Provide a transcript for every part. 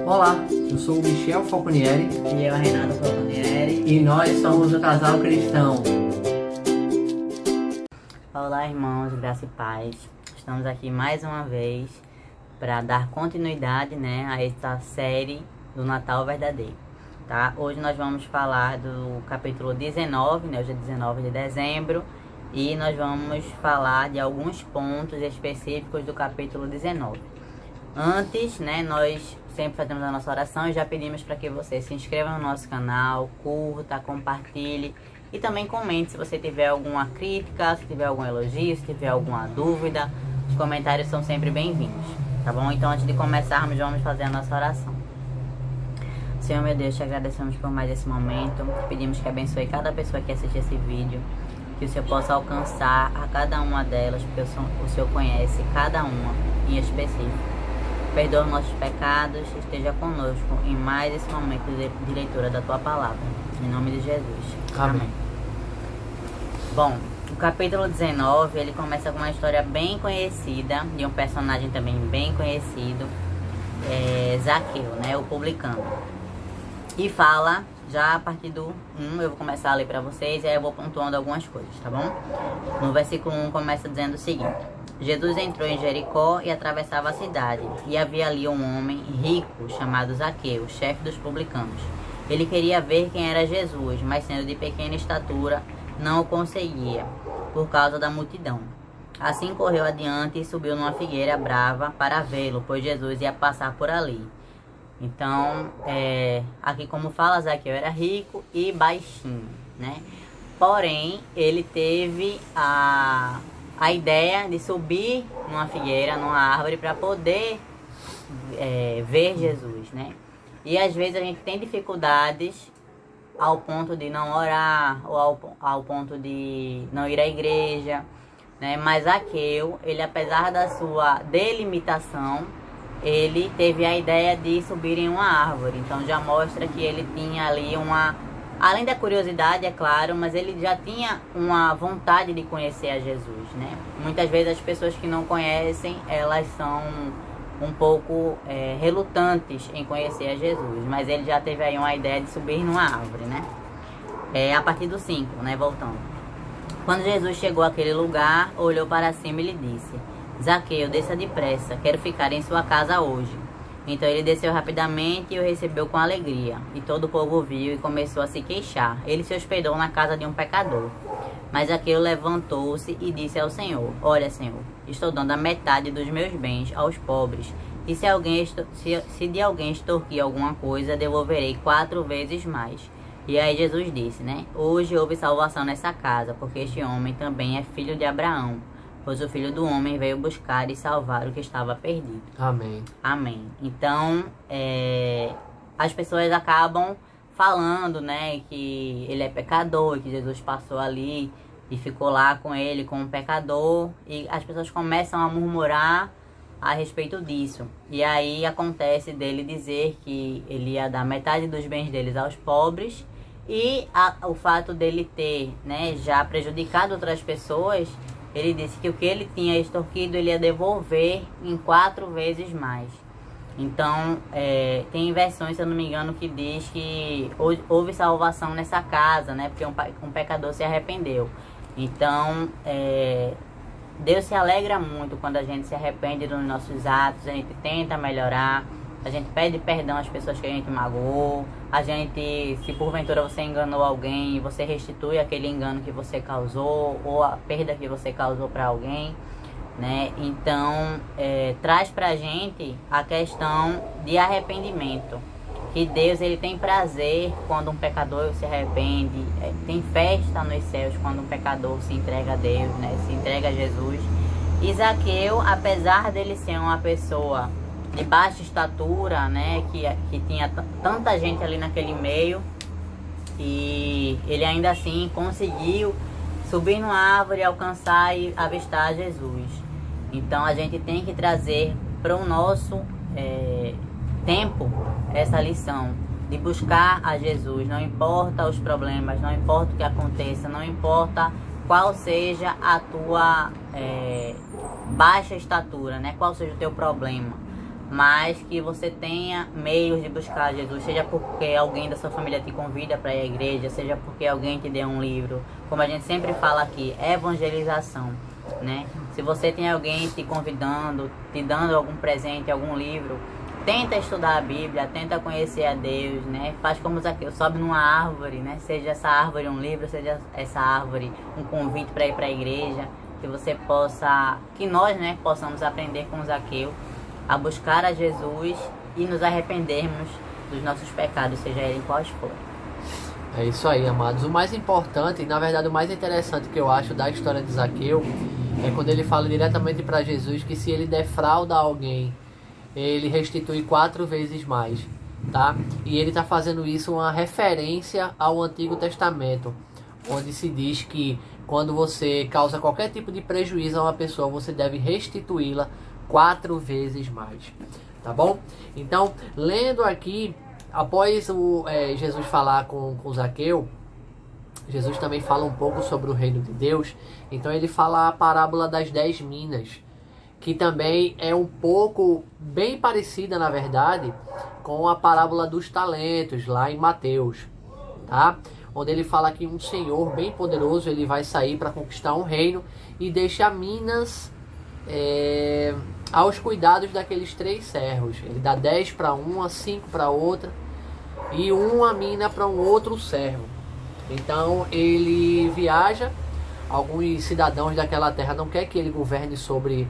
Olá, eu sou o Michel Falconieri E eu, Renato Falconieri. e nós somos o Casal Cristão. Olá, irmãos, graça e paz. Estamos aqui mais uma vez para dar continuidade, a esta série do Natal Verdadeiro, tá? Hoje nós vamos falar do capítulo 19, hoje é 19 de dezembro, e nós vamos falar de alguns pontos específicos do capítulo 19. Antes, nós sempre fazemos a nossa oração e já pedimos para que você se inscreva no nosso canal, curta, compartilhe e também comente se você tiver alguma crítica, se tiver algum elogio, se tiver alguma dúvida. Os comentários são sempre bem-vindos, tá bom? Então, antes de começarmos, vamos fazer a nossa oração. Senhor, meu Deus, te agradecemos por mais esse momento. Te pedimos que abençoe cada pessoa que assiste esse vídeo, que o Senhor possa alcançar a cada uma delas, porque o Senhor conhece cada uma em específico. Perdoa os nossos pecados, esteja conosco em mais esse momento de leitura da Tua Palavra. Em nome de Jesus. Amém. Bom, o capítulo 19, ele começa com uma história bem conhecida, de um personagem também bem conhecido, Zaqueu, o publicano. E fala, já a partir do 1, eu vou começar a ler para vocês, e aí eu vou pontuando algumas coisas, tá bom? No versículo 1 começa dizendo o seguinte: Jesus entrou em Jericó e atravessava a cidade, e havia ali um homem rico chamado Zaqueu, chefe dos publicanos. Ele queria ver quem era Jesus, mas sendo de pequena estatura, não o conseguia, por causa da multidão. Assim correu adiante e subiu numa figueira brava para vê-lo, pois Jesus ia passar por ali. Então, aqui como fala, Zaqueu era rico e baixinho, Porém, ele teve a ideia de subir numa figueira, numa árvore, para poder ver Jesus, E às vezes a gente tem dificuldades ao ponto de não orar, ou ao ponto de não ir à igreja, Mas Zaqueu, ele, apesar da sua delimitação, ele teve a ideia de subir em uma árvore. Então já mostra que ele tinha ali além da curiosidade, é claro, mas ele já tinha uma vontade de conhecer a Jesus, Muitas vezes as pessoas que não conhecem, elas são um pouco relutantes em conhecer a Jesus, mas ele já teve aí uma ideia de subir numa árvore, A partir do 5, voltando. Quando Jesus chegou àquele lugar, olhou para cima e lhe disse: Zaqueu, desça depressa, quero ficar em sua casa hoje. Então ele desceu rapidamente e o recebeu com alegria. E todo o povo viu e começou a se queixar. Ele se hospedou na casa de um pecador. Mas Zaqueu levantou-se e disse ao Senhor: Olha, Senhor, estou dando a metade dos meus bens aos pobres. E se de alguém extorquir alguma coisa, devolverei 4 vezes mais. E aí Jesus disse, Hoje houve salvação nessa casa, porque este homem também é filho de Abraão. Pois o Filho do Homem veio buscar e salvar o que estava perdido. Amém. Amém. Então, as pessoas acabam falando, que ele é pecador, que Jesus passou ali e ficou lá com ele, com um pecador. E as pessoas começam a murmurar a respeito disso. E aí acontece dele dizer que ele ia dar metade dos bens deles aos pobres. E o fato dele ter, já prejudicado outras pessoas, ele disse que o que ele tinha extorquido, ele ia devolver em 4 vezes mais. Então, tem versões, se eu não me engano, que diz que houve salvação nessa casa, porque um pecador se arrependeu. Então, Deus se alegra muito quando a gente se arrepende dos nossos atos, a gente tenta melhorar, a gente pede perdão às pessoas que a gente magoou, se porventura você enganou alguém, você restitui aquele engano que você causou, ou a perda que você causou para alguém, Então, traz pra gente a questão de arrependimento, que Deus, ele tem prazer quando um pecador se arrepende, tem festa nos céus quando um pecador se entrega a Deus, se entrega a Jesus. E Zaqueu, apesar dele ser uma pessoa de baixa estatura, que tinha tanta gente ali naquele meio, e ele ainda assim conseguiu subir numa árvore, alcançar e avistar Jesus. Então a gente tem que trazer para o nosso tempo essa lição de buscar a Jesus. Não importa os problemas, não importa o que aconteça, não importa qual seja a tua baixa estatura, qual seja o teu problema. mas que você tenha meios de buscar Jesus, seja porque alguém da sua família te convida para ir à igreja, seja porque alguém te deu um livro, como a gente sempre fala aqui, evangelização, né? Se você tem alguém te convidando, te dando algum presente, algum livro, tenta estudar a Bíblia, tenta conhecer a Deus, né? Faz como Zaqueu, sobe numa árvore, né? Seja essa árvore um livro, seja essa árvore um convite para ir para a igreja, que você possa, que nós, né, possamos aprender com Zaqueu a buscar a Jesus e nos arrependermos dos nossos pecados, seja ele quais forem. É isso aí, amados. O mais importante, e na verdade o mais interessante que eu acho da história de Zaqueu, é quando ele fala diretamente para Jesus que se ele defrauda alguém, ele restitui 4 vezes mais, tá? E ele está fazendo isso uma referência ao Antigo Testamento, onde se diz que quando você causa qualquer tipo de prejuízo a uma pessoa, você deve restituí-la 4 vezes mais, tá bom? Então, lendo aqui, após Jesus falar com Zaqueu, Jesus também fala um pouco sobre o reino de Deus. Então ele fala a parábola das 10 minas, que também é um pouco, bem parecida na verdade, com a parábola dos talentos, lá em Mateus, tá? Onde ele fala que um senhor bem poderoso, ele vai sair para conquistar um reino e deixa minas aos cuidados daqueles 3 servos. Ele dá 10 para uma, 5 para outra e uma mina para um outro servo. Então ele viaja, alguns cidadãos daquela terra não querem que ele governe sobre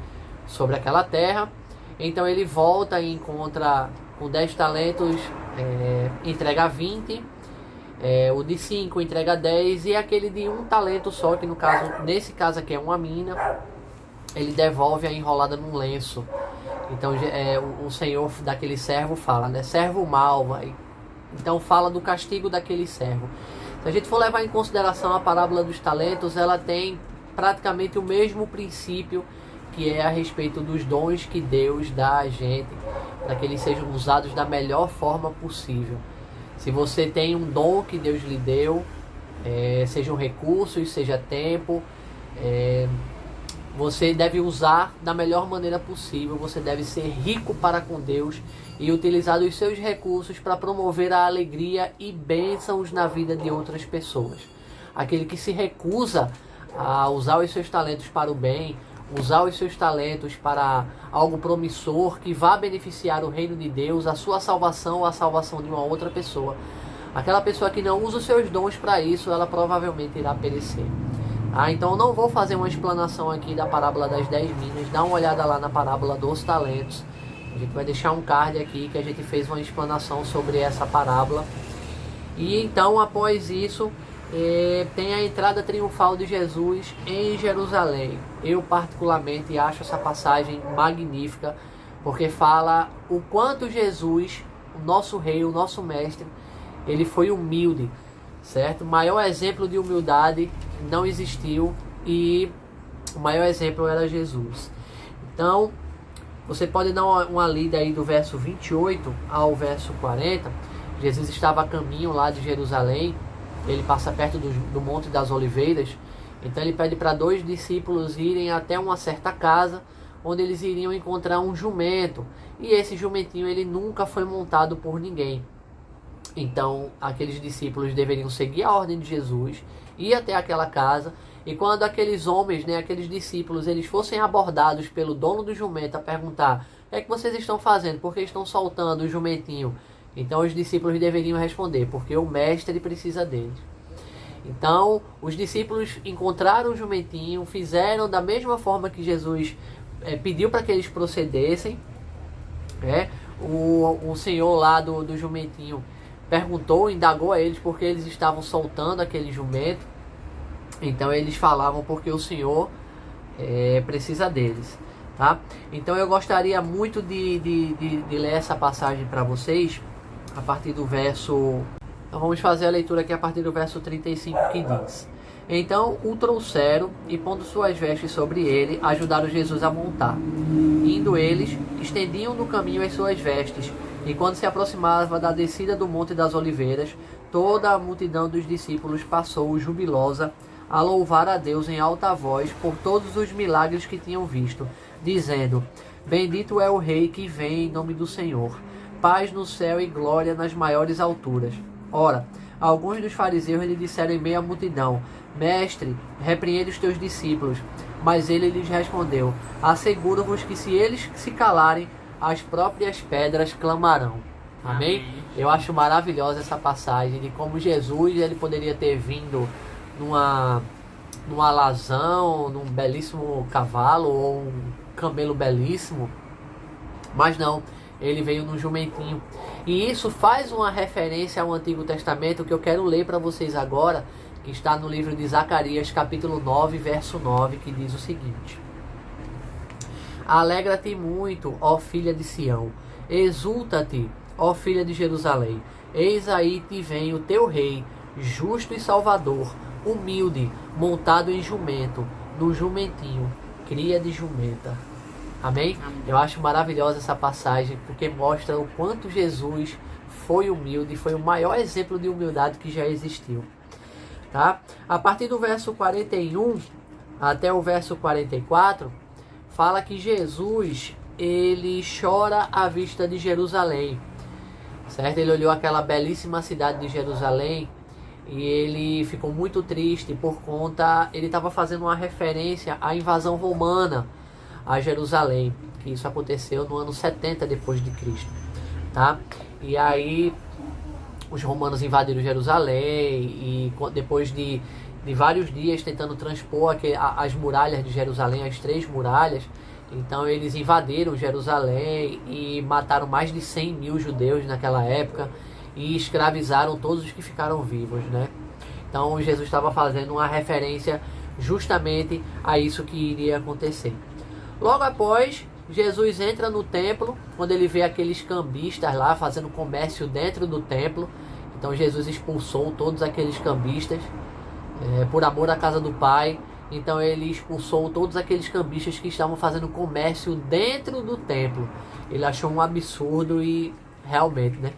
aquela terra, então ele volta e encontra com 10 talentos, entrega 20, o de 5 entrega 10 e aquele de 1 talento só, que no caso, nesse caso aqui é uma mina, ele devolve a enrolada num lenço. Então o senhor daquele servo fala, né, servo mau, então fala do castigo daquele servo. Se a gente for levar em consideração a parábola dos talentos, ela tem praticamente o mesmo princípio, que é a respeito dos dons que Deus dá a gente, para que eles sejam usados da melhor forma possível. Se você tem um dom que Deus lhe deu, sejam recursos, seja tempo, você deve usar da melhor maneira possível. Você deve ser rico para com Deus e utilizar os seus recursos para promover a alegria e bênçãos na vida de outras pessoas. Aquele que se recusa a usar os seus talentos para o bem, usar os seus talentos para algo promissor que vá beneficiar o reino de Deus, a sua salvação ou a salvação de uma outra pessoa. Aquela pessoa que não usa os seus dons para isso, ela provavelmente irá perecer. Então eu não vou fazer uma explanação aqui da parábola das 10 minas. Dá uma olhada lá na parábola dos talentos. A gente vai deixar um card aqui que a gente fez uma explanação sobre essa parábola. E então após isso tem a entrada triunfal de Jesus em Jerusalém. Eu particularmente acho essa passagem magnífica, porque fala o quanto Jesus, o nosso rei, o nosso mestre, ele foi humilde, certo? O maior exemplo de humildade não existiu e o maior exemplo era Jesus. Então você pode dar uma lida aí do verso 28 ao verso 40. Jesus estava a caminho lá de Jerusalém. Ele passa perto do Monte das Oliveiras. Então ele pede para 2 discípulos irem até uma certa casa, onde eles iriam encontrar um jumento. E esse jumentinho ele nunca foi montado por ninguém. Então aqueles discípulos deveriam seguir a ordem de Jesus, ir até aquela casa. E quando aqueles homens, né, aqueles discípulos, eles fossem abordados pelo dono do jumento a perguntar: o que é que vocês estão fazendo? Por que estão soltando o jumentinho? Então os discípulos deveriam responder: porque o mestre precisa deles. Então os discípulos encontraram o jumentinho, fizeram da mesma forma que Jesus pediu para que eles procedessem. O senhor lá do jumentinho perguntou, indagou a eles porque eles estavam soltando aquele jumento. Então eles falavam: porque o senhor precisa deles, tá? Então eu gostaria muito de ler essa passagem para vocês a partir do verso... Então vamos fazer a leitura aqui a partir do verso 35, que diz: então o trouxeram e, pondo suas vestes sobre ele, ajudaram Jesus a montar. Indo eles, estendiam no caminho as suas vestes, e quando se aproximava da descida do Monte das Oliveiras, toda a multidão dos discípulos passou jubilosa a louvar a Deus em alta voz por todos os milagres que tinham visto, dizendo: Bendito é o Rei que vem em nome do Senhor. Paz no céu e glória nas maiores alturas. Ora, alguns dos fariseus lhe disseram em meio à multidão: Mestre, repreende os teus discípulos. Mas ele lhes respondeu: Asseguro-vos que se eles se calarem, as próprias pedras clamarão. Amém? Eu acho maravilhosa essa passagem de como Jesus ele poderia ter vindo num alazão, num belíssimo cavalo ou um camelo belíssimo, mas não, ele veio num jumentinho. E isso faz uma referência ao Antigo Testamento que eu quero ler para vocês agora, que está no livro de Zacarias, capítulo 9, verso 9, que diz o seguinte: Alegra-te muito, ó filha de Sião, exulta-te, ó filha de Jerusalém, eis aí te vem o teu rei, justo e salvador, humilde, montado em jumento, no jumentinho, cria de jumenta. Amém? Eu acho maravilhosa essa passagem, porque mostra o quanto Jesus foi humilde, foi o maior exemplo de humildade que já existiu. Tá? A partir do verso 41 até o verso 44, fala que Jesus, ele chora à vista de Jerusalém. Certo? Ele olhou aquela belíssima cidade de Jerusalém e ele ficou muito triste por conta, ele estava fazendo uma referência à invasão romana a Jerusalém, que isso aconteceu no ano 70 depois de Cristo, tá? E aí os romanos invadiram Jerusalém e depois de vários dias tentando transpor as muralhas de Jerusalém, as 3 muralhas, então eles invadiram Jerusalém e mataram mais de 100 mil judeus naquela época e escravizaram todos os que ficaram vivos, né? Então Jesus estava fazendo uma referência justamente a isso que iria acontecer. Logo após, Jesus entra no templo, quando ele vê aqueles cambistas lá fazendo comércio dentro do templo. Então Jesus expulsou todos aqueles cambistas por amor à casa do Pai. Então ele expulsou todos aqueles cambistas que estavam fazendo comércio dentro do templo. Ele achou um absurdo e realmente, né?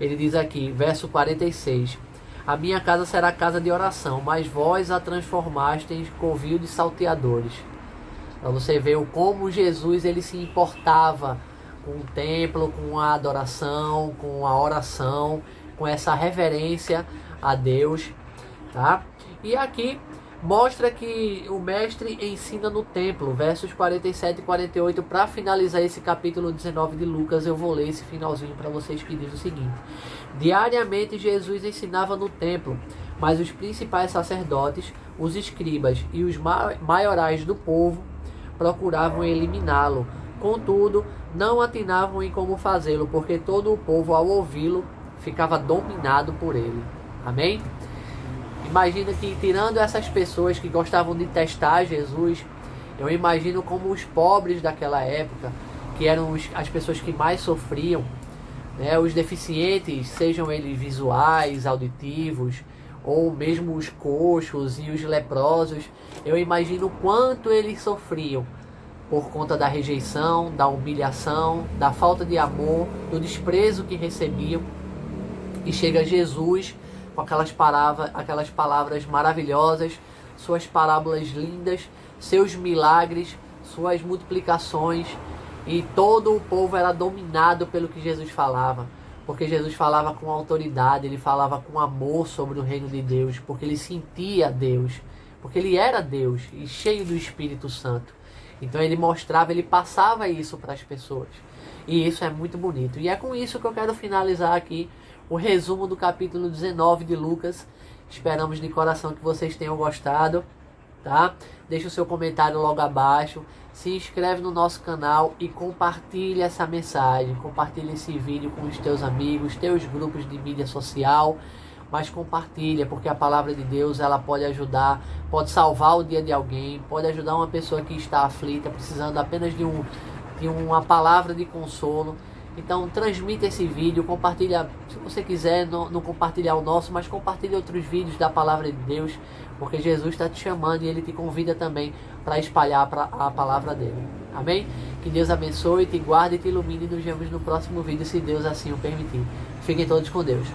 Ele diz aqui, verso 46: A minha casa será casa de oração, mas vós a transformastes em covil de salteadores. Para você ver como Jesus ele se importava com o templo, com a adoração, com a oração, com essa reverência a Deus, tá? E aqui mostra que o mestre ensina no templo, versos 47 e 48, para finalizar esse capítulo 19 de Lucas. Eu vou ler esse finalzinho para vocês, que diz o seguinte: Diariamente Jesus ensinava no templo, mas os principais sacerdotes, os escribas e os maiorais do povo procuravam eliminá-lo. Contudo, não atinavam em como fazê-lo, porque todo o povo, ao ouvi-lo, ficava dominado por ele. Amém? Imagina que, tirando essas pessoas que gostavam de testar Jesus, eu imagino como os pobres daquela época, que eram as pessoas que mais sofriam, né? Os deficientes, sejam eles visuais, auditivos, ou mesmo os coxos e os leprosos, eu imagino o quanto eles sofriam por conta da rejeição, da humilhação, da falta de amor, do desprezo que recebiam. E chega Jesus com aquelas palavras maravilhosas, suas parábolas lindas, seus milagres, suas multiplicações, e todo o povo era dominado pelo que Jesus falava. Porque Jesus falava com autoridade, ele falava com amor sobre o reino de Deus, porque ele sentia Deus, porque ele era Deus e cheio do Espírito Santo. Então ele mostrava, ele passava isso para as pessoas. E isso é muito bonito. E é com isso que eu quero finalizar aqui o resumo do capítulo 19 de Lucas. Esperamos de coração que vocês tenham gostado, tá? Deixa o seu comentário logo abaixo. Se inscreve no nosso canal e compartilha essa mensagem. Compartilha esse vídeo com os teus amigos, teus grupos de mídia social. Mas compartilha, porque a palavra de Deus ela pode ajudar, pode salvar o dia de alguém, pode ajudar uma pessoa que está aflita, precisando apenas de uma palavra de consolo. Então transmita esse vídeo, compartilha, se você quiser não compartilhar o nosso, mas compartilhe outros vídeos da palavra de Deus, porque Jesus está te chamando e ele te convida também para espalhar a palavra dele. Amém? Que Deus abençoe, te guarde e te ilumine. Nos vemos no próximo vídeo, se Deus assim o permitir. Fiquem todos com Deus.